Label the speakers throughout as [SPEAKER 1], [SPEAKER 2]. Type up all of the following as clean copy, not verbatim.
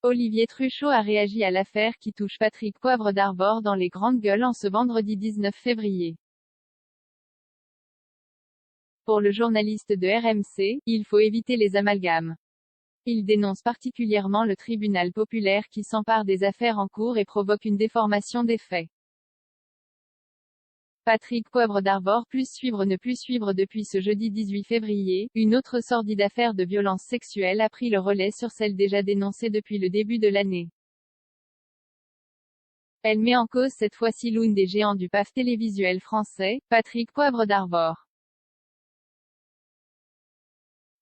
[SPEAKER 1] Olivier Truchot a réagi à l'affaire qui touche Patrick Poivre d'Arvor dans Les Grandes Gueules en ce vendredi 19 février. Pour le journaliste de RMC, il faut éviter les amalgames. Il dénonce particulièrement le tribunal populaire qui s'empare des affaires en cours et provoque une déformation des faits. Patrick Poivre d'Arvor plus suivre ne plus suivre. Depuis ce jeudi 18 février, une autre sordide affaire de violence sexuelle a pris le relais sur celle déjà dénoncée depuis le début de l'année. Elle met en cause cette fois-ci l'un des géants du PAF télévisuel français, Patrick Poivre d'Arvor.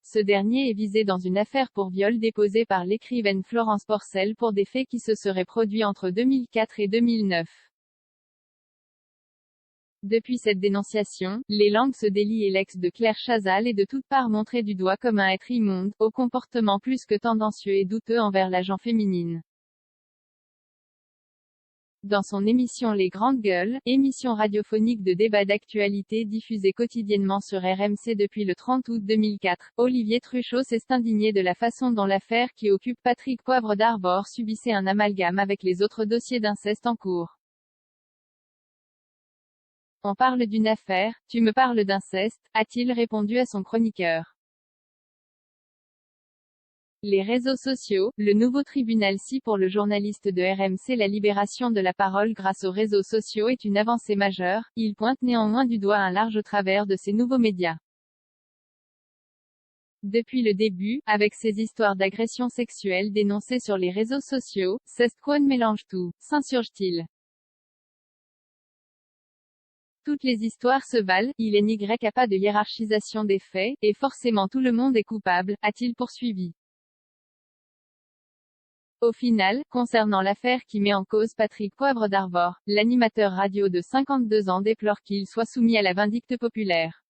[SPEAKER 1] Ce dernier est visé dans une affaire pour viol déposée par l'écrivaine Florence Porcel pour des faits qui se seraient produits entre 2004 et 2009. Depuis cette dénonciation, les langues se délient et l'ex de Claire Chazal est de toutes parts montré du doigt comme un être immonde, au comportement plus que tendancieux et douteux envers la gent féminine. Dans son émission Les Grandes Gueules, émission radiophonique de débat d'actualité diffusée quotidiennement sur RMC depuis le 30 août 2004, Olivier Truchot s'est indigné de la façon dont l'affaire qui occupe Patrick Poivre d'Arvor subissait un amalgame avec les autres dossiers d'inceste en cours. On parle d'une affaire, tu me parles d'inceste, a-t-il répondu à son chroniqueur. Les réseaux sociaux, le nouveau tribunal. Si pour le journaliste de RMC la libération de la parole grâce aux réseaux sociaux est une avancée majeure, il pointe néanmoins du doigt un large travers de ces nouveaux médias. Depuis le début, avec ces histoires d'agressions sexuelles dénoncées sur les réseaux sociaux, Cestquone mélange tout, s'insurge-t-il. Toutes les histoires se valent, il n'y a pas de hiérarchisation des faits, et forcément tout le monde est coupable, a-t-il poursuivi. Au final, concernant l'affaire qui met en cause Patrick Poivre d'Arvor, l'animateur radio de 52 ans déplore qu'il soit soumis à la vindicte populaire.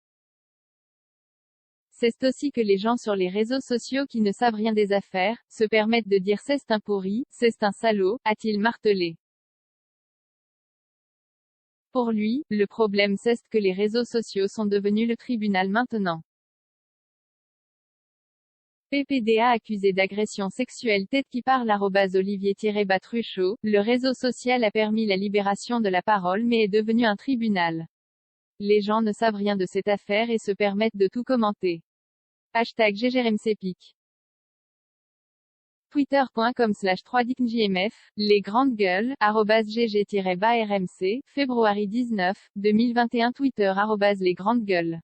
[SPEAKER 1] C'est aussi que les gens sur les réseaux sociaux qui ne savent rien des affaires, se permettent de dire c'est un pourri, c'est un salaud, a-t-il martelé. Pour lui, le problème c'est que les réseaux sociaux sont devenus le tribunal maintenant. PPDA accusé d'agression sexuelle. Tête qui parle @Olivier-Truchot, le réseau social a permis la libération de la parole mais est devenu un tribunal. Les gens ne savent rien de cette affaire et se permettent de tout commenter. #GGRMCPIC. Twitter.com/3dicnjmf, Les Grandes Gueules, @GG-RMC, février 19, 2021. Twitter @Les Grandes Gueules.